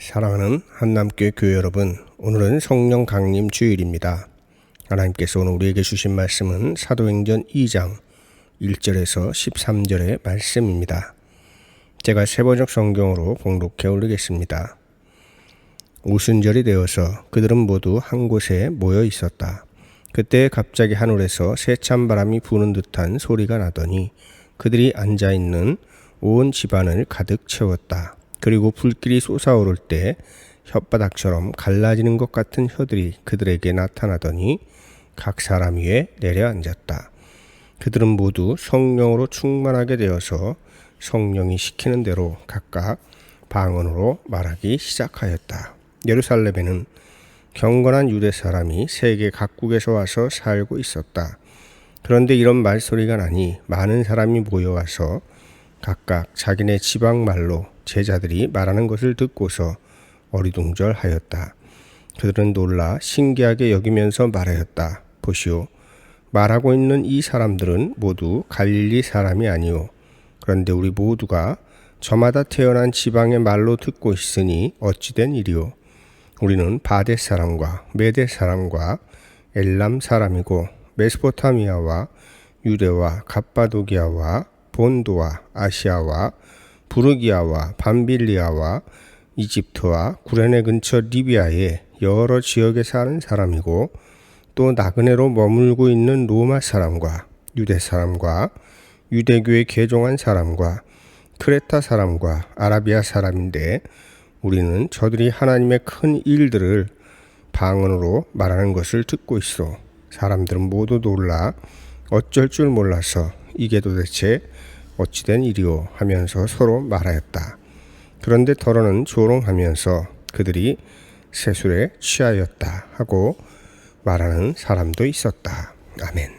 사랑하는 한남교회 교회 여러분, 오늘은 성령 강림 주일입니다. 하나님께서 오늘 우리에게 주신 말씀은 사도행전 2장 1절에서 13절의 말씀입니다. 제가 세번역 성경으로 봉독해 올리겠습니다. 오순절이 되어서 그들은 모두 한 곳에 모여 있었다. 그때 갑자기 하늘에서 세찬 바람이 부는 듯한 소리가 나더니 그들이 앉아있는 온 집안을 가득 채웠다. 그리고 불길이 솟아오를 때 혓바닥처럼 갈라지는 것 같은 혀들이 그들에게 나타나더니 각 사람 위에 내려앉았다. 그들은 모두 성령으로 충만하게 되어서 성령이 시키는 대로 각각 방언으로 말하기 시작하였다. 예루살렘에는 경건한 유대 사람이 세계 각국에서 와서 살고 있었다. 그런데 이런 말소리가 나니 많은 사람이 모여와서 각각 자기네 지방 말로 제자들이 말하는 것을 듣고서 어리둥절하였다. 그들은 놀라 신기하게 여기면서 말하였다. 보시오, 말하고 있는 이 사람들은 모두 갈릴리 사람이 아니오. 그런데 우리 모두가 저마다 태어난 지방의 말로 듣고 있으니 어찌된 일이오. 우리는 바데 사람과 메데 사람과 엘람 사람이고 메소포타미아와 유대와 갑바도기아와 본도와 아시아와 부르기아와 밤빌리아와 이집트와 구레네 근처 리비아의 여러 지역에 사는 사람이고 또 나그네로 머물고 있는 로마 사람과 유대 사람과 유대교에 개종한 사람과 크레타 사람과 아라비아 사람인데 우리는 저들이 하나님의 큰 일들을 방언으로 말하는 것을 듣고 있어. 사람들은 모두 놀라 어쩔 줄 몰라서 이게 도대체 어찌된 일이오 하면서 서로 말하였다. 그런데 더러는 조롱하면서 그들이 세술에 취하였다 하고 말하는 사람도 있었다. 아멘.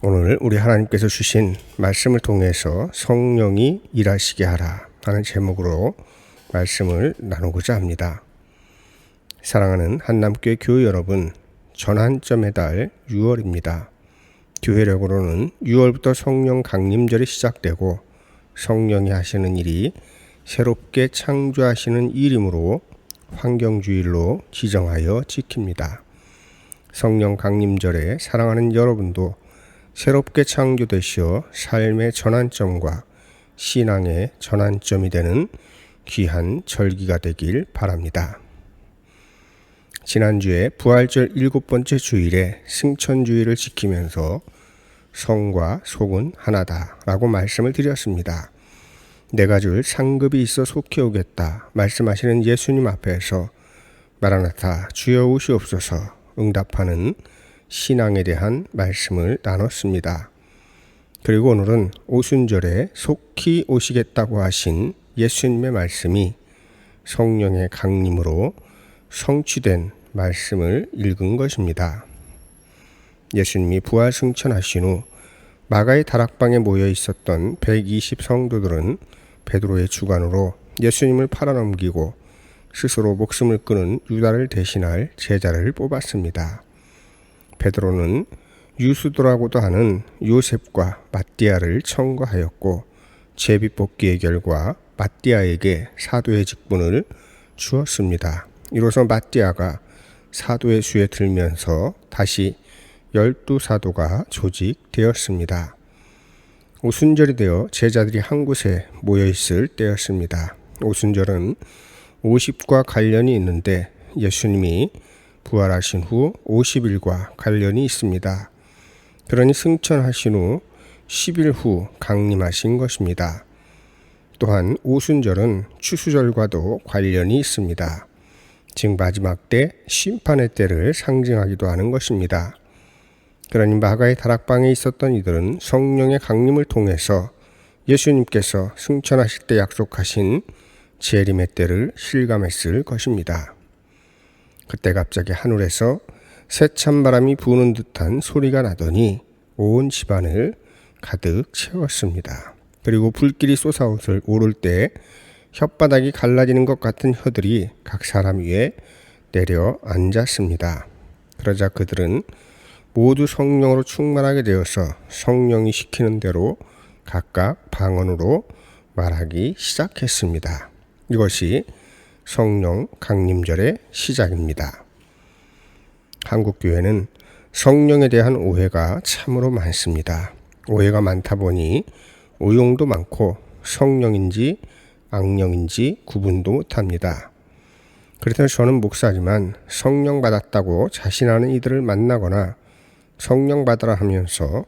오늘 우리 하나님께서 주신 말씀을 통해서 성령이 일하시게 하라 하는 제목으로 말씀을 나누고자 합니다. 사랑하는 한남교회 교회 여러분, 전환점의 달 6월입니다. 교회력으로는 6월부터 성령 강림절이 시작되고 성령이 하시는 일이 새롭게 창조하시는 일이므로 환경주일로 지정하여 지킵니다. 성령 강림절에 사랑하는 여러분도 새롭게 창조되시어 삶의 전환점과 신앙의 전환점이 되는 귀한 절기가 되길 바랍니다. 지난주에 부활절 7번째 주일에 승천주일을 지키면서 성과 속은 하나다 라고 말씀을 드렸습니다. 내가 줄 상급이 있어 속히 오겠다 말씀하시는 예수님 앞에서 마라나타 주여 오시옵소서 응답하는 신앙에 대한 말씀을 나눴습니다. 그리고 오늘은 오순절에 속히 오시겠다고 하신 예수님의 말씀이 성령의 강림으로 성취된 말씀을 읽은 것입니다. 예수님이 부활 승천하신 후 마가의 다락방에 모여 있었던 120 성도들은 베드로의 주관으로 예수님을 팔아넘기고 스스로 목숨을 끊은 유다를 대신할 제자를 뽑았습니다. 베드로는 유수도라고도 하는 요셉과 마띠아를 청거하였고 제비뽑기의 결과 마띠아에게 사도의 직분을 주었습니다. 이로써 마띠아가 사도의 수에 들면서 다시 12사도가 조직되었습니다. 오순절이 되어 제자들이 한 곳에 모여있을 때였습니다. 오순절은 50과 관련이 있는데 예수님이 부활하신 후 50일과 관련이 있습니다. 그러니 승천하신 후 10일 후 강림하신 것입니다. 또한 오순절은 추수절과도 관련이 있습니다. 즉 마지막 때 심판의 때를 상징하기도 하는 것입니다. 그러니 마가의 다락방에 있었던 이들은 성령의 강림을 통해서 예수님께서 승천하실 때 약속하신 재림의 때를 실감했을 것입니다. 그때 갑자기 하늘에서 세찬 바람이 부는 듯한 소리가 나더니 온 집안을 가득 채웠습니다. 그리고 불길이 솟아오를 때 혓바닥이 갈라지는 것 같은 혀들이 각 사람 위에 내려 앉았습니다. 그러자 그들은 모두 성령으로 충만하게 되어서 성령이 시키는 대로 각각 방언으로 말하기 시작했습니다. 이것이 성령 강림절의 시작입니다. 한국교회는 성령에 대한 오해가 참으로 많습니다. 오해가 많다 보니 오용도 많고 성령인지 악령인지 구분도 못합니다. 그래서 저는 목사지만 성령 받았다고 자신하는 이들을 만나거나 성령 받으라 하면서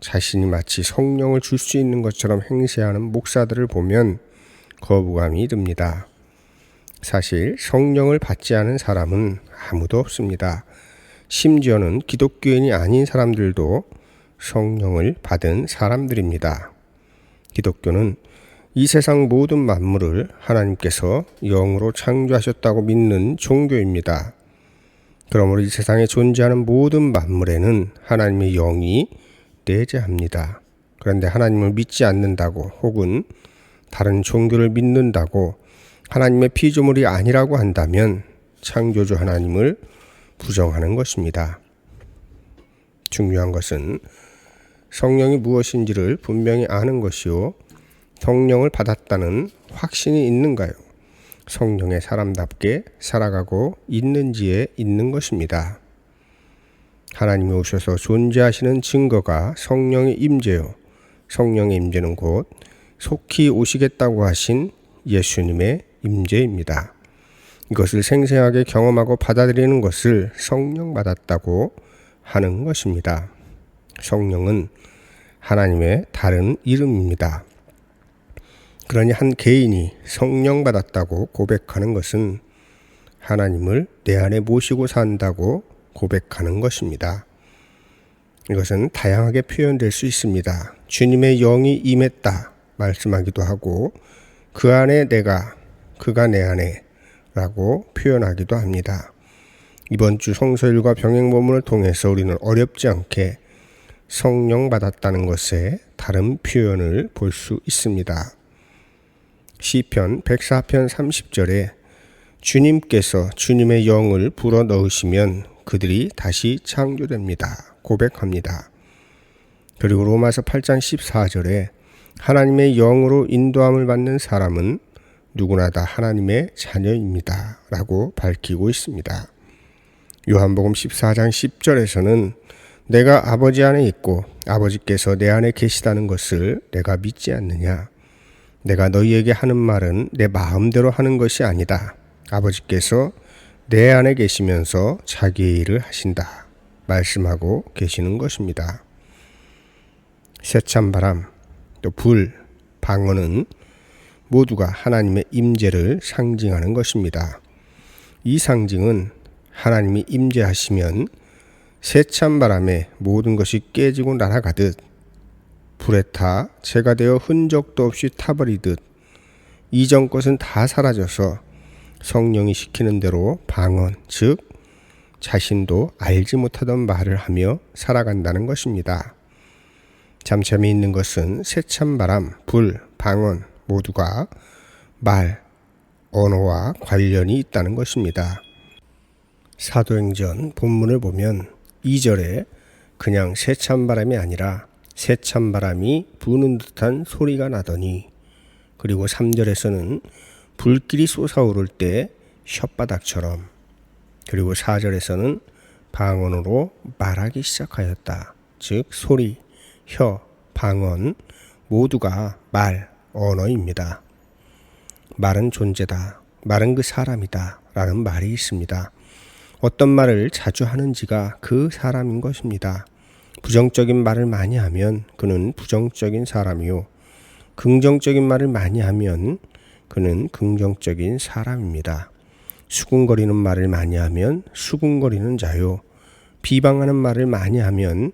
자신이 마치 성령을 줄 수 있는 것처럼 행세하는 목사들을 보면 거부감이 듭니다. 사실 성령을 받지 않은 사람은 아무도 없습니다. 심지어는 기독교인이 아닌 사람들도 성령을 받은 사람들입니다. 기독교는 이 세상 모든 만물을 하나님께서 영으로 창조하셨다고 믿는 종교입니다. 그러므로 이 세상에 존재하는 모든 만물에는 하나님의 영이 내재합니다. 그런데 하나님을 믿지 않는다고 혹은 다른 종교를 믿는다고 하나님의 피조물이 아니라고 한다면 창조주 하나님을 부정하는 것입니다. 중요한 것은 성령이 무엇인지를 분명히 아는 것이요, 성령을 받았다는 확신이 있는가요? 성령의 사람답게 살아가고 있는지에 있는 것입니다. 하나님이 오셔서 존재하시는 증거가 성령의 임재요, 성령의 임재는 곧 속히 오시겠다고 하신 예수님의 임재입니다. 이것을 생생하게 경험하고 받아들이는 것을 성령 받았다고 하는 것입니다. 성령은 하나님의 다른 이름입니다. 그러니 한 개인이 성령 받았다고 고백하는 것은 하나님을 내 안에 모시고 산다고 고백하는 것입니다. 이것은 다양하게 표현될 수 있습니다. 주님의 영이 임했다 말씀하기도 하고, 그 안에 내가, 그가 내 안에 라고 표현하기도 합니다. 이번 주 성서일과 병행본문을 통해서 우리는 어렵지 않게 성령 받았다는 것에 다른 표현을 볼 수 있습니다. 시편 104편 30절에 주님께서 주님의 영을 불어 넣으시면 그들이 다시 창조됩니다 고백합니다. 그리고 로마서 8장 14절에 하나님의 영으로 인도함을 받는 사람은 누구나 다 하나님의 자녀입니다 라고 밝히고 있습니다. 요한복음 14장 10절에서는 내가 아버지 안에 있고 아버지께서 내 안에 계시다는 것을 내가 믿지 않느냐? 내가 너희에게 하는 말은 내 마음대로 하는 것이 아니다. 아버지께서 내 안에 계시면서 자기의 일을 하신다 말씀하고 계시는 것입니다. 새찬바람, 또 불, 방언은 모두가 하나님의 임재를 상징하는 것입니다. 이 상징은 하나님이 임재하시면 새찬바람에 모든 것이 깨지고 날아가듯, 불에 타 재가 되어 흔적도 없이 타버리듯 이전 것은 다 사라져서 성령이 시키는 대로 방언, 즉 자신도 알지 못하던 말을 하며 살아간다는 것입니다. 참 재미있는 것은 새찬바람, 불, 방언 모두가 말, 언어와 관련이 있다는 것입니다. 사도행전 본문을 보면 2절에 그냥 새찬바람이 아니라 새찬바람이 부는 듯한 소리가 나더니, 그리고 3절에서는 불길이 솟아오를 때 혓바닥처럼, 그리고 4절에서는 방언으로 말하기 시작하였다. 즉 소리, 혀, 방언 모두가 말, 언어입니다. 말은 존재다, 말은 그 사람이다 라는 말이 있습니다. 어떤 말을 자주 하는지가 그 사람인 것입니다. 부정적인 말을 많이 하면 그는 부정적인 사람이요, 긍정적인 말을 많이 하면 그는 긍정적인 사람입니다. 수군거리는 말을 많이 하면 수군거리는 자요, 비방하는 말을 많이 하면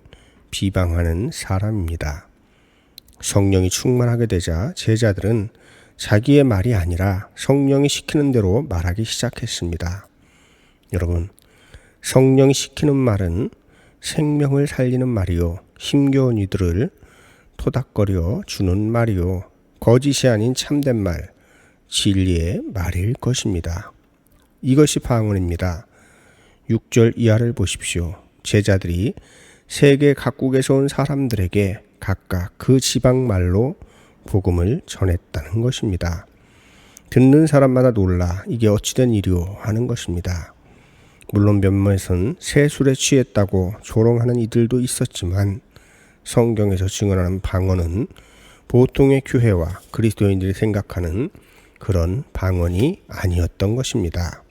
비방하는 사람입니다. 성령이 충만하게 되자 제자들은 자기의 말이 아니라 성령이 시키는 대로 말하기 시작했습니다. 여러분, 성령이 시키는 말은 생명을 살리는 말이요, 힘겨운 이들을 토닥거려 주는 말이요, 거짓이 아닌 참된 말, 진리의 말일 것입니다. 이것이 방언입니다. 6절 이하를 보십시오. 제자들이 세계 각국에서 온 사람들에게 각각 그 지방 말로 복음을 전했다는 것입니다. 듣는 사람마다 놀라 이게 어찌된 일이오 하는 것입니다. 물론 몇몇은 새 술에 취했다고 조롱하는 이들도 있었지만 성경에서 증언하는 방언은 보통의 교회와 그리스도인들이 생각하는 그런 방언이 아니었던 것입니다.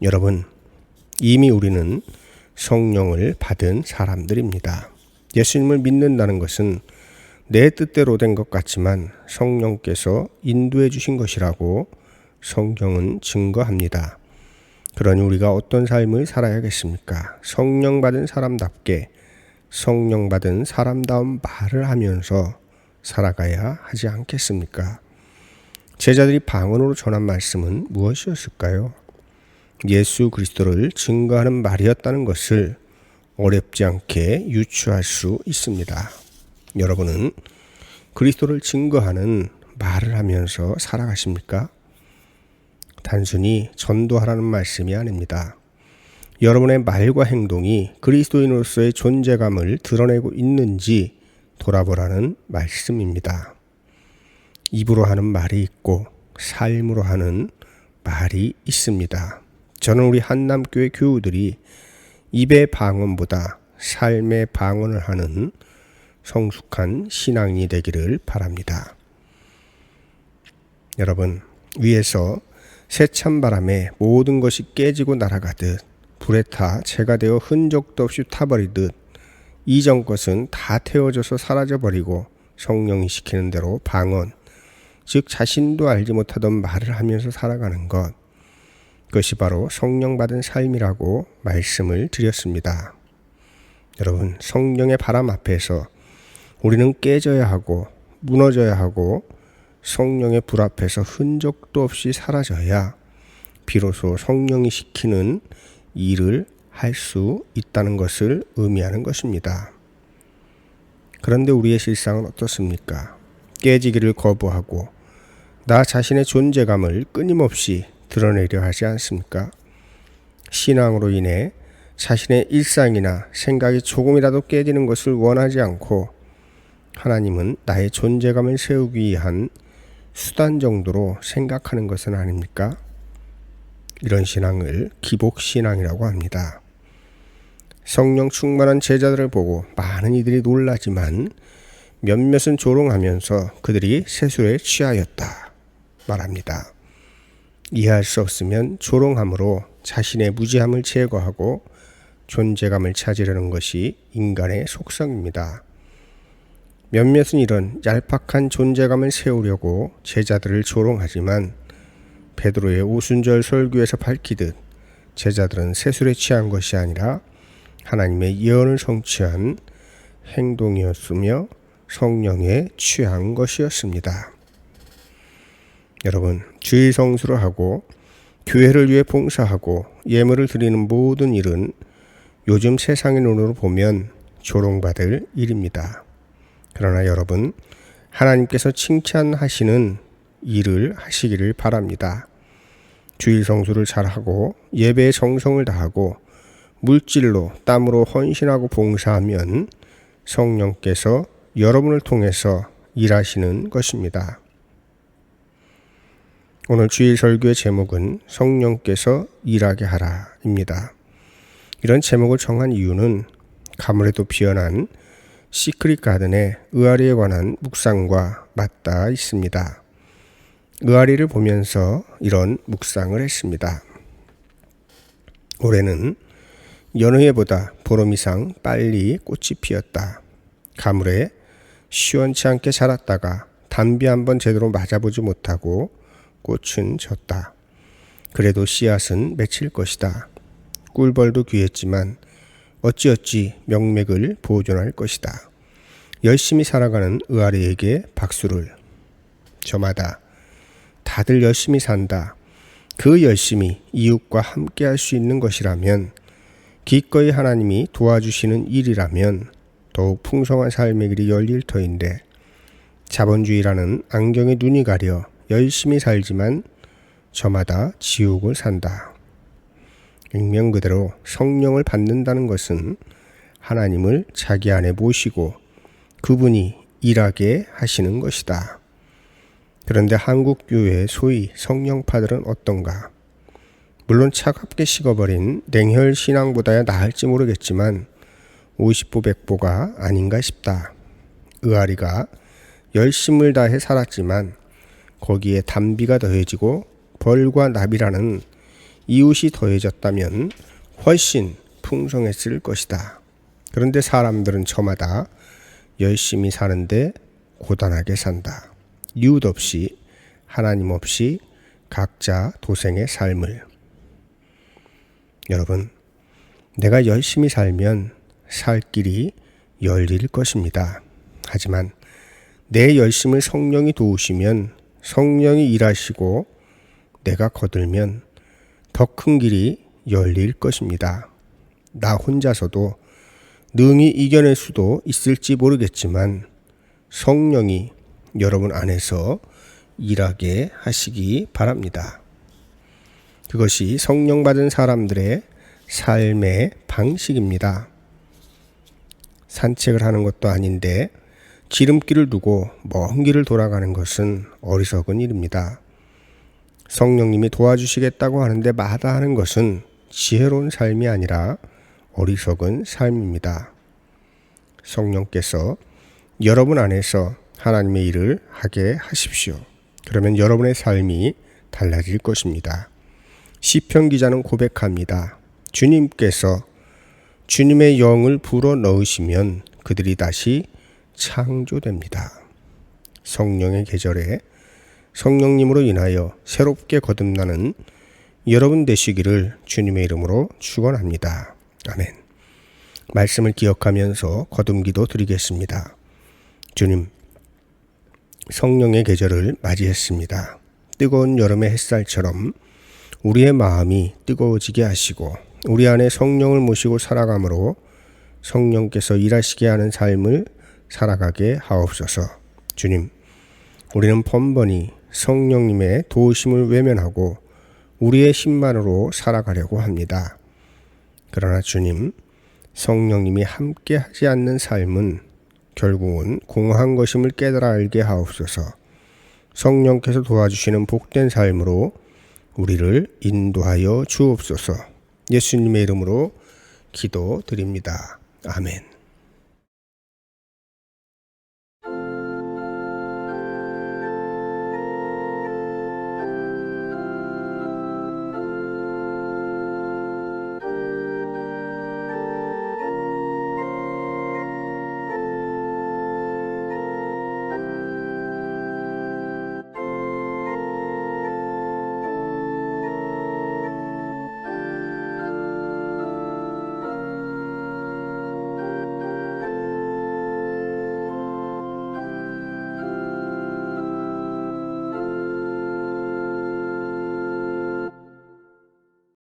여러분, 이미 우리는 성령을 받은 사람들입니다. 예수님을 믿는다는 것은 내 뜻대로 된 것 같지만 성령께서 인도해 주신 것이라고 성경은 증거합니다. 그러니 우리가 어떤 삶을 살아야겠습니까? 성령 받은 사람답게 성령 받은 사람다운 말을 하면서 살아가야 하지 않겠습니까? 제자들이 방언으로 전한 말씀은 무엇이었을까요? 예수 그리스도를 증거하는 말이었다는 것을 어렵지 않게 유추할 수 있습니다. 여러분은 그리스도를 증거하는 말을 하면서 살아가십니까? 단순히 전도하라는 말씀이 아닙니다. 여러분의 말과 행동이 그리스도인으로서의 존재감을 드러내고 있는지 돌아보라는 말씀입니다. 입으로 하는 말이 있고 삶으로 하는 말이 있습니다. 저는 우리 한남교회 교우들이 입의 방언보다 삶의 방언을 하는 성숙한 신앙이 되기를 바랍니다. 여러분, 위에서 세찬 바람에 모든 것이 깨지고 날아가듯 불에 타 재가 되어 흔적도 없이 타버리듯 이전 것은 다 태워져서 사라져버리고 성령이 시키는 대로 방언, 즉 자신도 알지 못하던 말을 하면서 살아가는 것, 그것이 바로 성령 받은 삶이라고 말씀을 드렸습니다. 여러분, 성령의 바람 앞에서 우리는 깨져야 하고 무너져야 하고 성령의 불 앞에서 흔적도 없이 사라져야 비로소 성령이 시키는 일을 할 수 있다는 것을 의미하는 것입니다. 그런데 우리의 실상은 어떻습니까? 깨지기를 거부하고 나 자신의 존재감을 끊임없이 드러내려 하지 않습니까? 신앙으로 인해 자신의 일상이나 생각이 조금이라도 깨지는 것을 원하지 않고 하나님은 나의 존재감을 세우기 위한 수단 정도로 생각하는 것은 아닙니까? 이런 신앙을 기복신앙이라고 합니다. 성령 충만한 제자들을 보고 많은 이들이 놀라지만 몇몇은 조롱하면서 그들이 세술에 취하였다 말합니다. 이해할 수 없으면 조롱함으로 자신의 무지함을 제거하고 존재감을 찾으려는 것이 인간의 속성입니다. 몇몇은 이런 얄팍한 존재감을 세우려고 제자들을 조롱하지만 베드로의 오순절 설교에서 밝히듯 제자들은 세술에 취한 것이 아니라 하나님의 예언을 성취한 행동이었으며 성령에 취한 것이었습니다. 여러분, 주일 성수를 하고 교회를 위해 봉사하고 예물을 드리는 모든 일은 요즘 세상의 눈으로 보면 조롱받을 일입니다. 그러나 여러분, 하나님께서 칭찬하시는 일을 하시기를 바랍니다. 주일 성수를 잘하고 예배에 정성을 다하고 물질로 땀으로 헌신하고 봉사하면 성령께서 여러분을 통해서 일하시는 것입니다. 오늘 주일 설교의 제목은 성령께서 일하게 하라입니다. 이런 제목을 정한 이유는 가물에도 피어난 시크릿 가든의 의아리에 관한 묵상과 맞닿아 있습니다. 의아리를 보면서 이런 묵상을 했습니다. 올해는 여느 해보다 보름 이상 빨리 꽃이 피었다. 가물에 시원치 않게 자랐다가 단비 한번 제대로 맞아보지 못하고 꽃은 졌다. 그래도 씨앗은 맺힐 것이다. 꿀벌도 귀했지만 어찌어찌 명맥을 보존할 것이다. 열심히 살아가는 의아리에게 박수를. 저마다 다들 열심히 산다. 그 열심히 이웃과 함께 할 수 있는 것이라면, 기꺼이 하나님이 도와주시는 일이라면 더욱 풍성한 삶의 길이 열릴 터인데 자본주의라는 안경에 눈이 가려 열심히 살지만 저마다 지옥을 산다. 익명 그대로 성령을 받는다는 것은 하나님을 자기 안에 모시고 그분이 일하게 하시는 것이다. 그런데 한국 교회 소위 성령파들은 어떤가? 물론 차갑게 식어버린 냉혈 신앙보다야 나을지 모르겠지만 50보 100보가 아닌가 싶다. 의아리가 열심을 다해 살았지만 거기에 단비가 더해지고 벌과 나비라는 이웃이 더해졌다면 훨씬 풍성했을 것이다. 그런데 사람들은 저마다 열심히 사는데 고단하게 산다. 이웃 없이, 하나님 없이 각자 도생의 삶을. 여러분, 내가 열심히 살면 살 길이 열릴 것입니다. 하지만 내 열심을 성령이 도우시면 성령이 일하시고 내가 거들면 더 큰 길이 열릴 것입니다. 나 혼자서도 능히 이겨낼 수도 있을지 모르겠지만 성령이 여러분 안에서 일하게 하시기 바랍니다. 그것이 성령 받은 사람들의 삶의 방식입니다. 산책을 하는 것도 아닌데 지름길을 두고 먼 길을 돌아가는 것은 어리석은 일입니다. 성령님이 도와주시겠다고 하는데 마다하는 것은 지혜로운 삶이 아니라 어리석은 삶입니다. 성령께서 여러분 안에서 하나님의 일을 하게 하십시오. 그러면 여러분의 삶이 달라질 것입니다. 시편 기자는 고백합니다. 주님께서 주님의 영을 불어 넣으시면 그들이 다시 창조됩니다. 성령의 계절에 성령님으로 인하여 새롭게 거듭나는 여러분 되시기를 주님의 이름으로 축원합니다. 아멘. 말씀을 기억하면서 거듭기도 드리겠습니다. 주님, 성령의 계절을 맞이했습니다. 뜨거운 여름의 햇살처럼 우리의 마음이 뜨거워지게 하시고 우리 안에 성령을 모시고 살아감으로 성령께서 일하시게 하는 삶을 살아가게 하옵소서. 주님, 우리는 번번이 성령님의 도우심을 외면하고 우리의 힘만으로 살아가려고 합니다. 그러나 주님, 성령님이 함께 하지 않는 삶은 결국은 공허한 것임을 깨달아 알게 하옵소서. 성령께서 도와주시는 복된 삶으로 우리를 인도하여 주옵소서. 예수님의 이름으로 기도드립니다. 아멘.